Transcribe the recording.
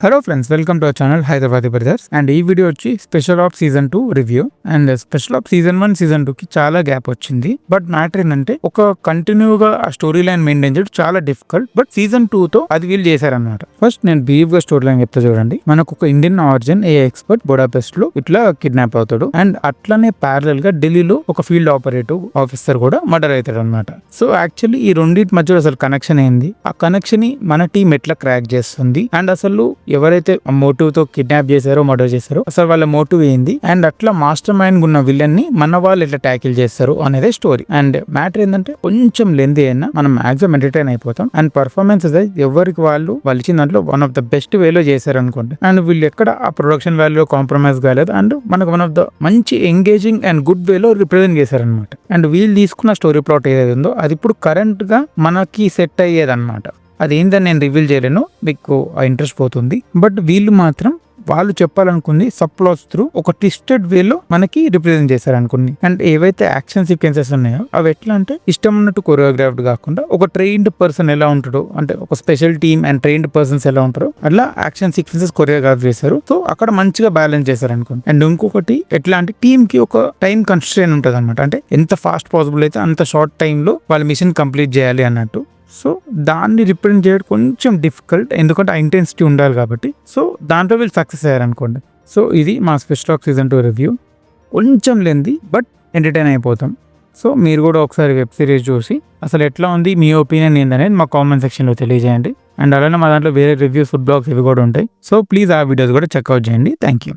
Hello friends, welcome to our channel Hyderabadi brothers. And ఈ video వచ్చి special of season 2 review. And special of season 1 season 2 కి చాలా gap వచ్చింది. But matter ఏంటంటే ఒక కంటిన్యూగా ఆ స్టోరీ లైన్ మెయింటైన్ చేయడం చాలా డిఫికల్ట్. బట్ సీజన్ 2 తో అది వీళ్ళు చేశారనమాట. ఫస్ట్ నేను బ్రీఫ్ గా స్టోరీ లైన్ చెప్తా చూడండి. మనకు ఒక ఇండియన్ ఆరిజిన్ ఏ ఎక్స్పర్ట్ బుడాపెస్ట్ లో ఇట్లా కిడ్నాప్ అవుతాడు. అండ్ అట్లనే ప్యారలల్ గా ఢిల్లీలో ఒక ఫీల్డ్ ఆపరేటివ్ ఆఫీసర్ కూడా మర్డర్ అవుతాడు అనమాట. సో యాక్చువల్లీ ఈ రెండింటి మధ్య అసలు కనెక్షన్ ఏంది, ఆ కనెక్షన్ ని మన టీం ఎట్లా క్రాక్ చేస్తుంది, అండ్ అసలు ఎవరైతే మోటివ్ తో కిడ్నాప్ చేశారో మర్డర్ చేశారో అసలు వాళ్ళ మోటివ్ ఏంది, అండ్ అట్లా మాస్టర్ మైండ్ ఉన్న విలన్ ని మన వాళ్ళు ఎట్లా ట్యాకిల్ చేస్తారు అనేది స్టోరీ. అండ్ మ్యాటర్ ఏంటంటే కొంచెం లెంతీ అయినా మనం మాక్సిమం ఎంటర్టైన్ అయిపోతాం. అండ్ పర్ఫార్మెన్స్ ఎవరికి వాళ్ళు ఇచ్చిన దాంట్లో వన్ ఆఫ్ ద బెస్ట్ వేలో చేశారు అనుకోండి. అండ్ వీళ్ళు ఎక్కడ ఆ ప్రొడక్షన్ వాల్యూ కాంప్రమైజ్ కాలేదు. అండ్ మనకు వన్ ఆఫ్ ద మంచి ఎంగేజింగ్ అండ్ గుడ్ వేలో రిప్రజెంట్ చేశారనమాట. అండ్ వీళ్ళు తీసుకున్న స్టోరీ ప్లాట్ ఏదైతే ఉందో అది ఇప్పుడు కరెంట్ గా మనకి సెట్ అయ్యేది అనమాట. అదేందని నేను రివీల్ చేయలేను, మీకు ఆ ఇంట్రెస్ట్ పోతుంది. బట్ వీళ్ళు మాత్రం వాళ్ళు చెప్పాలనుకుంది సబ్ప్లాట్స్ త్రూ ఒక ట్విస్టెడ్ వేలో మనకి రిప్రజెంట్ చేశారు అనుకుంది. అండ్ ఏవైతే యాక్షన్ సీక్వెన్సెస్ ఉన్నాయో అవి ఎట్లా అంటే ఇష్టం ఉన్నట్టు కొరియోగ్రాఫ్డ్ కాకుండా ఒక ట్రైన్డ్ పర్సన్ ఎలా ఉంటాడో, అంటే ఒక special team and trained persons ఎలా ఉంటారో అట్లా యాక్షన్ సీక్వెన్సెస్ కొరియోగ్రాఫ్ చేశారు. సో అక్కడ మంచిగా బ్యాలెన్స్ చేశారు అనుకోండి. అండ్ ఇంకొకటి ఎట్లా అంటే టీమ్ కి ఒక టైం కన్స్ట్రెయిన్ ఉంటుంది అనమాట. అంటే ఎంత ఫాస్ట్ పాసిబుల్ అయితే అంత షార్ట్ టైంలో వాళ్ళ మిషన్ కంప్లీట్ చేయాలి అన్నట్టు. సో దాన్ని రిప్రజెంట్ చేయడం కొంచెం డిఫికల్ట్, ఎందుకంటే ఆ ఇంటెన్సిటీ ఉండాలి కాబట్టి. సో దాంట్లో వీళ్ళు సక్సెస్ అయ్యారు అనుకోండి. సో ఇది మా స్పెషల్ ఆఫ్ సీజన్ 2 రివ్యూ. కొంచెం లెంది బట్ ఎంటర్టైన్ అయిపోతాం. సో మీరు కూడా ఒకసారి వెబ్ సిరీస్ చూసి అసలు ఎట్లా ఉంది, మీ ఒపీనియన్ ఏందనేది మా కామెంట్ సెక్షన్లో తెలియజేయండి. అండ్ అలానే మా దాంట్లో వేరే రివ్యూస్, ఫుడ్ బ్లాగ్స్ ఇవి కూడా ఉంటాయి. సో ప్లీజ్ ఆ వీడియోస్ కూడా చెక్అవుట్ చేయండి. Thank you.